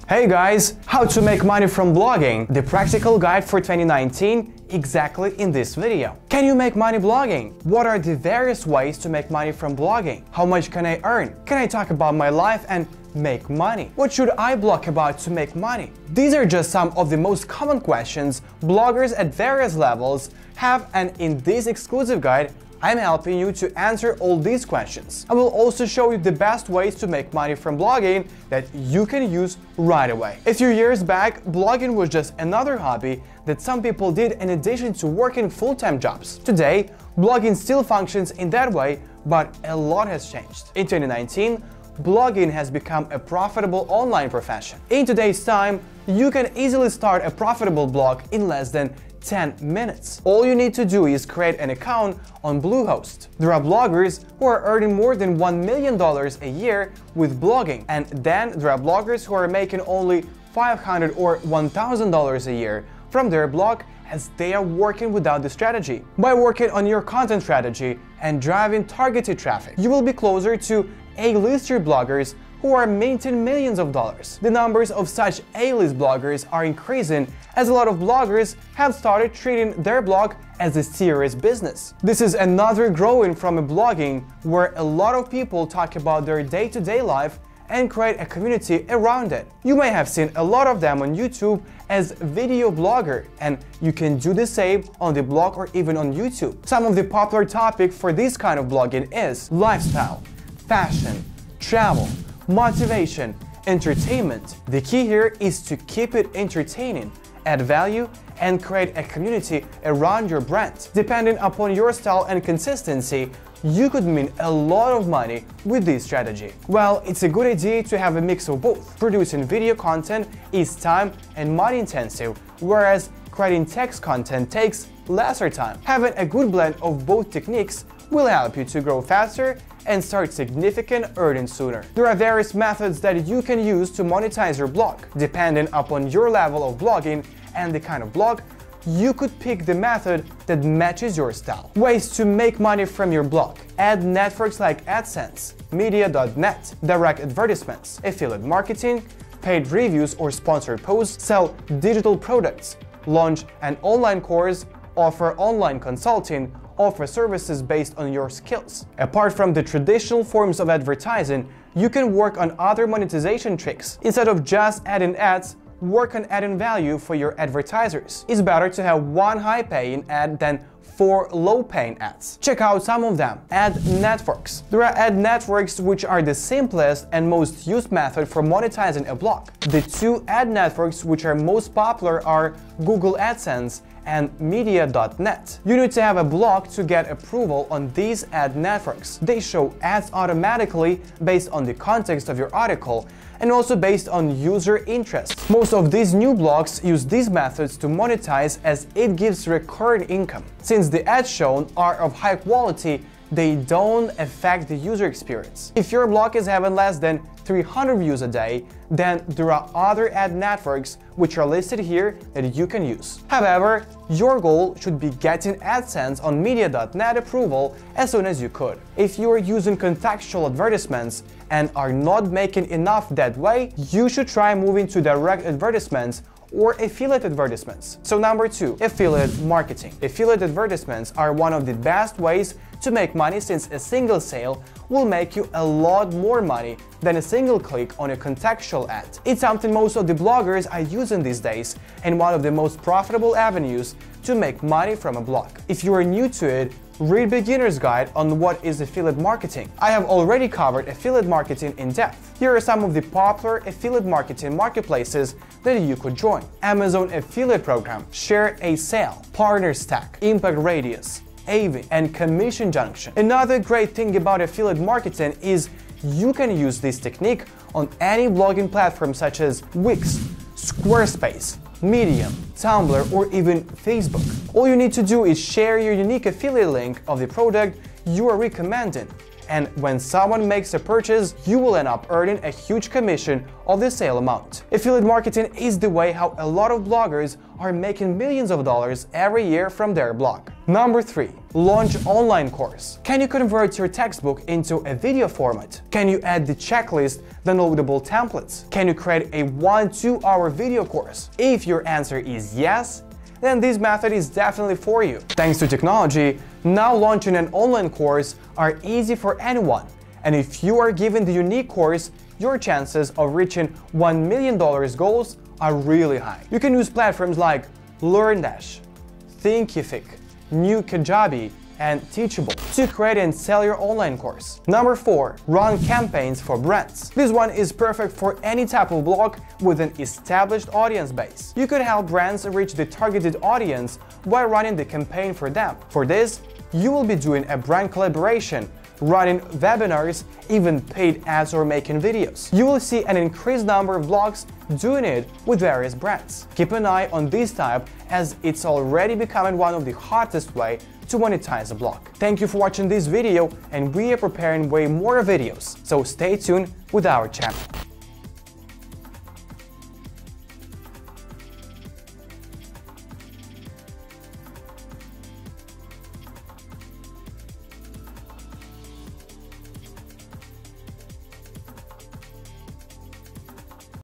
Hey guys, how to make money from blogging, the practical guide for 2019, exactly in this video. Can you make money blogging? What are the various ways to make money from blogging? How much can I earn? Can I talk about my life and make money? What should I blog about to make money? These are just some of the most common questions bloggers at various levels have, and in this exclusive guide, I'm helping you to answer all these questions. I will also show you the best ways to make money from blogging that you can use right away. A few years back, blogging was just another hobby that some people did in addition to working full-time jobs. Today, blogging still functions in that way, but a lot has changed. In 2019, blogging has become a profitable online profession. In today's time, you can easily start a profitable blog in less than 10 minutes. All you need to do is create an account on Bluehost. There are bloggers who are earning more than $1 million a year with blogging, and then there are bloggers who are making only $500 or $1,000 a year from their blog as they are working without the strategy. By working on your content strategy and driving targeted traffic, you will be closer to A-lister bloggers who are minting millions of dollars. The numbers of such A-list bloggers are increasing as a lot of bloggers have started treating their blog as a serious business. This is another growing from a blogging where a lot of people talk about their day-to-day life and create a community around it. You may have seen a lot of them on YouTube as video blogger, and you can do the same on the blog or even on YouTube. Some of the popular topics for this kind of blogging is lifestyle, fashion, travel, motivation, entertainment. The key here is to keep it entertaining, add value, and create a community around your brand. Depending upon your style and consistency, you could make a lot of money with this strategy. Well, it's a good idea to have a mix of both. Producing video content is time and money intensive, whereas creating text content takes lesser time. Having a good blend of both techniques will help you to grow faster and start significant earning sooner. There are various methods that you can use to monetize your blog. Depending upon your level of blogging and the kind of blog, you could pick the method that matches your style. Ways to make money from your blog: ad networks like AdSense, Media.net, direct advertisements, affiliate marketing, paid reviews or sponsored posts, sell digital products, launch an online course, offer online consulting, offer services based on your skills. Apart from the traditional forms of advertising, you can work on other monetization tricks. Instead of just adding ads, work on adding value for your advertisers. It's better to have one high-paying ad than 4 low-paying ads. Check out some of them. Ad networks. There are ad networks which are the simplest and most used method for monetizing a blog. The 2 ad networks which are most popular are Google AdSense and Media.net. You need to have a blog to get approval on these ad networks. They show ads automatically based on the context of your article and also based on user interest. Most of these new blogs use these methods to monetize as it gives recurring income. Since the ads shown are of high quality, they don't affect the user experience. If your blog is having less than 300 views a day, then there are other ad networks which are listed here that you can use. However, your goal should be getting AdSense on Media.net approval as soon as you could. If you are using contextual advertisements and are not making enough that way, you should try moving to direct advertisements or affiliate advertisements. So number 2, affiliate marketing. Affiliate advertisements are one of the best ways to make money since a single sale will make you a lot more money than a single click on a contextual ad. It's something most of the bloggers are using these days and one of the most profitable avenues to make money from a blog. If you are new to it, read Beginner's Guide on what is affiliate marketing. I have already covered affiliate marketing in depth. Here are some of the popular affiliate marketing marketplaces that you could join: Amazon Affiliate Program, Share a Sale, Partner Stack, Impact Radius, Avi, and Commission Junction. Another great thing about affiliate marketing is you can use this technique on any blogging platform such as Wix, Squarespace, Medium, Tumblr, or even Facebook. All you need to do is share your unique affiliate link of the product you are recommending, and when someone makes a purchase, you will end up earning a huge commission of the sale amount. Affiliate marketing is the way how a lot of bloggers are making millions of dollars every year from their blog. Number 3. launch online course? Can you convert your textbook into a video format? Can you add the checklist, downloadable templates? Can you create a 1-2 hour video course? If your answer is yes, then this method is definitely for you. Thanks to technology, now launching an online course are easy for anyone. And if you are given the unique course, your chances of reaching $1 million goals are really high. You can use platforms like LearnDash, Thinkific, New Kajabi, and Teachable to create and sell your online course. Number 4, run campaigns for brands. This one is perfect for any type of blog with an established audience base. You could help brands reach the targeted audience by running the campaign for them. For this, you will be doing a brand collaboration, running webinars, even paid ads or making videos. You will see an increased number of blogs doing it with various brands. Keep an eye on this type as it's already becoming one of the hottest way to monetize a blog. Thank you for watching this video, and we are preparing way more videos, so stay tuned with our channel.